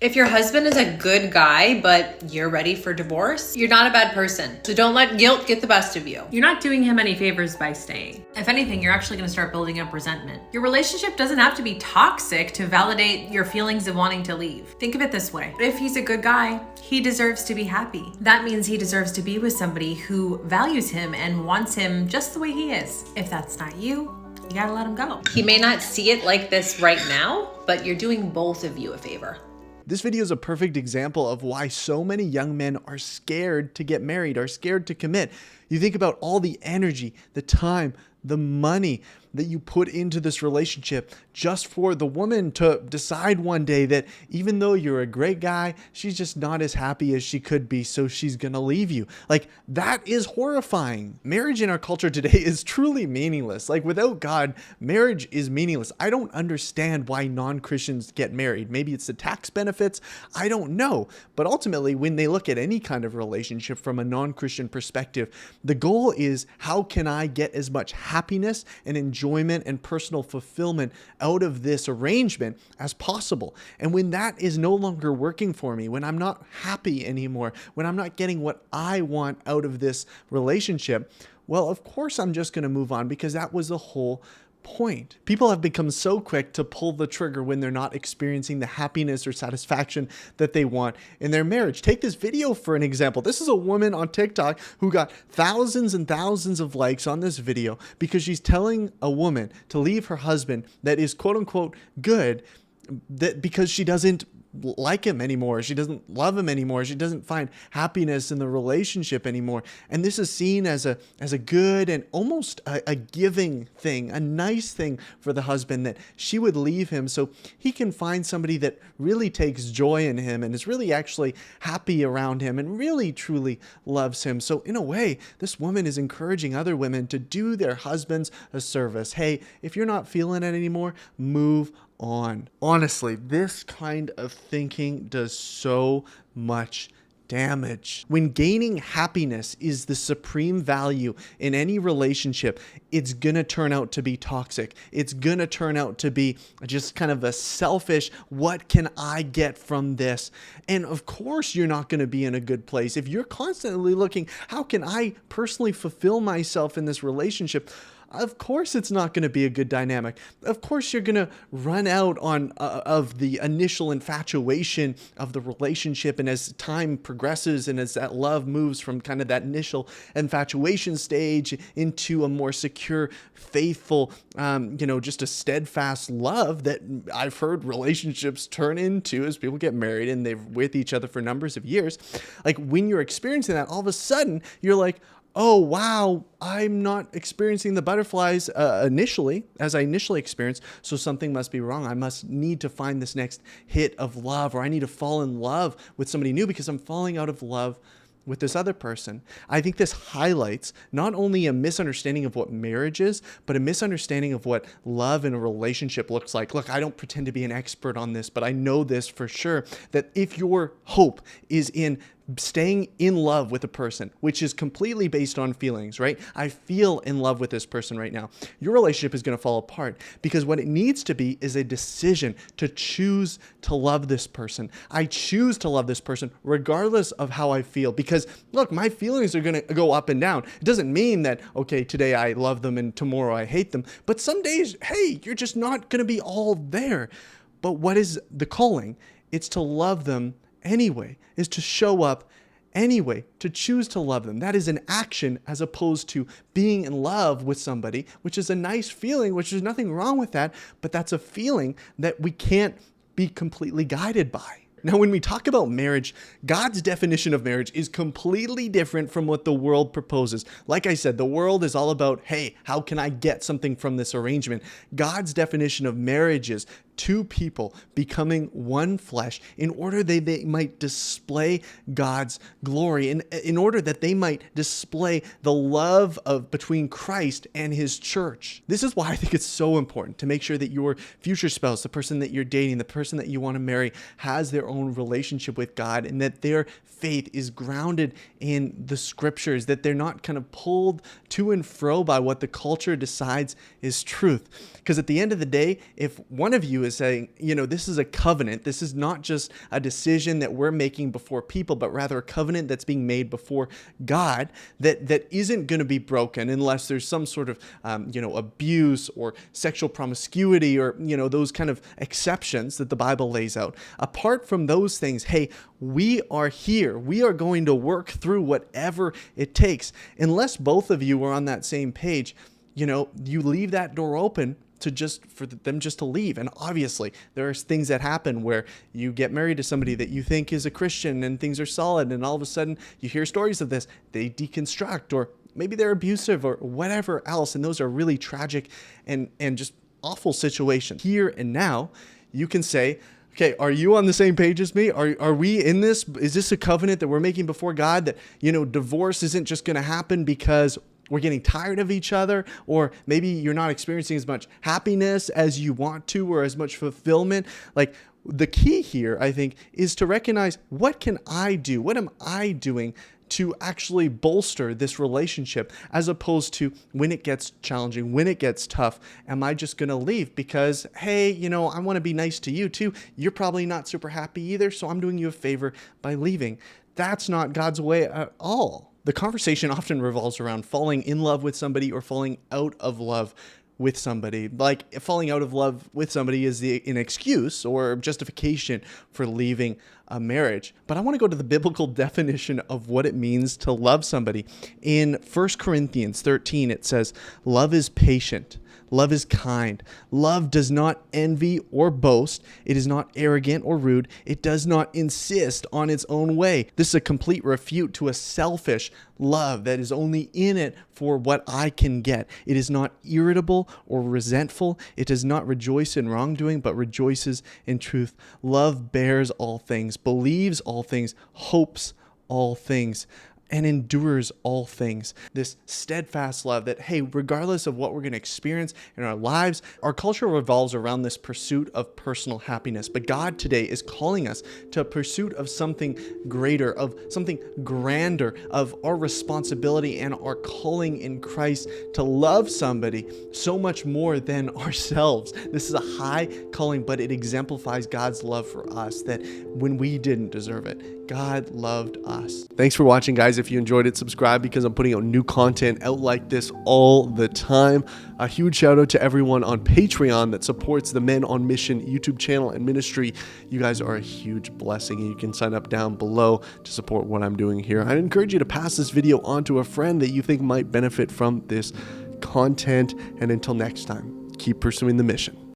If your husband is a good guy, but you're ready for divorce, you're not a bad person. So don't let guilt get the best of you. You're not doing him any favors by staying. If anything, you're actually going to start building up resentment. Your relationship doesn't have to be toxic to validate your feelings of wanting to leave. Think of it this way. If he's a good guy, he deserves to be happy. That means he deserves to be with somebody who values him and wants him just the way he is. If that's not you, you gotta let him go. He may not see it like this right now, but you're doing both of you a favor. This video is a perfect example of why so many young men are scared to get married, are scared to commit. You think about all the energy, the time, the money that you put into this relationship just for the woman to decide one day that even though you're a great guy, she's just not as happy as she could be, so she's gonna leave you. Like, that is horrifying. Marriage in our culture today is truly meaningless. Like, without God, marriage is meaningless. I don't understand why non-Christians get married. Maybe it's the tax benefits, I don't know. But ultimately, when they look at any kind of relationship from a non-Christian perspective, the goal is, how can I get as much happiness and enjoyment and personal fulfillment out of this arrangement as possible? And when that is no longer working for me, when I'm not happy anymore, when I'm not getting what I want out of this relationship, well, of course I'm just going to move on, because that was the whole point. People have become so quick to pull the trigger when they're not experiencing the happiness or satisfaction that they want in their marriage. Take this video for an example. This is a woman on TikTok who got thousands and thousands of likes on this video because she's telling a woman to leave her husband that is quote unquote good, that because she doesn't like him anymore. She doesn't love him anymore. She doesn't find happiness in the relationship anymore. And this is seen as a good and almost a giving thing, a nice thing for the husband, that she would leave him so he can find somebody that really takes joy in him and is really actually happy around him and really truly loves him. So in a way, this woman is encouraging other women to do their husbands a service. Hey, if you're not feeling it anymore, move on. Honestly, this kind of thinking does so much damage. When gaining happiness is the supreme value in any relationship, it's gonna turn out to be toxic. It's gonna turn out to be just kind of a selfish, what can I get from this? And of course, you're not gonna be in a good place. If you're constantly looking, how can I personally fulfill myself in this relationship? Of course, it's not going to be a good dynamic. Of course, you're going to run out of the initial infatuation of the relationship. And as time progresses and as that love moves from kind of that initial infatuation stage into a more secure, faithful, just a steadfast love that I've heard relationships turn into as people get married and they're with each other for numbers of years. Like, when you're experiencing that, all of a sudden you're like, oh, wow, I'm not experiencing the butterflies initially, as I initially experienced, so something must be wrong. I must need to find this next hit of love, or I need to fall in love with somebody new because I'm falling out of love with this other person. I think this highlights not only a misunderstanding of what marriage is, but a misunderstanding of what love in a relationship looks like. Look, I don't pretend to be an expert on this, but I know this for sure, that if your hope is in staying in love with a person, which is completely based on feelings, right? I feel in love with this person right now. Your relationship is going to fall apart, because what it needs to be is a decision to choose to love this person. I choose to love this person regardless of how I feel, because look, my feelings are going to go up and down. It doesn't mean that, okay, today I love them and tomorrow I hate them, but some days, hey, you're just not going to be all there. But what is the calling? It's to love them anyway, is to show up anyway, to choose to love them. That is an action, as opposed to being in love with somebody, which is a nice feeling, which there's nothing wrong with that, but that's a feeling that we can't be completely guided by. Now, when we talk about marriage, God's definition of marriage is completely different from what the world proposes. Like I said, the world is all about, hey, how can I get something from this arrangement? God's definition of marriage is two people becoming one flesh in order they might display God's glory, and in order that they might display the love of between Christ and his church. This is why I think it's so important to make sure that your future spouse, the person that you're dating, the person that you want to marry, has their own relationship with God, and that their faith is grounded in the scriptures, that they're not kind of pulled to and fro by what the culture decides is truth. Because at the end of the day, if one of you value is saying, this is a covenant. This is not just a decision that we're making before people, but rather a covenant that's being made before God that isn't going to be broken unless there's some sort of, abuse or sexual promiscuity or, those kind of exceptions that the Bible lays out. Apart from those things, hey, we are here. We are going to work through whatever it takes. Unless both of you are on that same page, you leave that door open for them to leave. And obviously there's things that happen where you get married to somebody that you think is a Christian and things are solid, and all of a sudden you hear stories of this, they deconstruct, or maybe they're abusive or whatever else. And those are really tragic and just awful situations. Here and now, you can say, okay, are you on the same page as me? Are we in this? Is this a covenant that we're making before God, that, divorce isn't just going to happen because we're getting tired of each other, or maybe you're not experiencing as much happiness as you want to, or as much fulfillment? Like, the key here, I think, is to recognize, what can I do? What am I doing to actually bolster this relationship, as opposed to, when it gets challenging, when it gets tough, am I just going to leave because, hey, I want to be nice to you too. You're probably not super happy either, so I'm doing you a favor by leaving. That's not God's way at all. The conversation often revolves around falling in love with somebody or falling out of love with somebody. Like, falling out of love with somebody is an excuse or justification for leaving a marriage. But I want to go to the biblical definition of what it means to love somebody. In 1 Corinthians 13, it says, love is patient. Love is kind. Love does not envy or boast. It is not arrogant or rude. It does not insist on its own way. This is a complete refute to a selfish love that is only in it for what I can get. It is not irritable or resentful. It does not rejoice in wrongdoing, but rejoices in truth. Love bears all things, believes all things, hopes all things, and endures all things. This steadfast love that, hey, regardless of what we're going to experience in our lives, our culture revolves around this pursuit of personal happiness. But God today is calling us to a pursuit of something greater, of something grander, of our responsibility and our calling in Christ to love somebody so much more than ourselves. This is a high calling, but it exemplifies God's love for us, that when we didn't deserve it, God loved us. Thanks for watching, guys. If you enjoyed it, subscribe, because I'm putting out new content out like this all the time. A huge shout out to everyone on Patreon that supports the Men on Mission YouTube channel and ministry. You guys are a huge blessing, and you can sign up down below to support what I'm doing here. I encourage you to pass this video on to a friend that you think might benefit from this content. And until next time, keep pursuing the mission.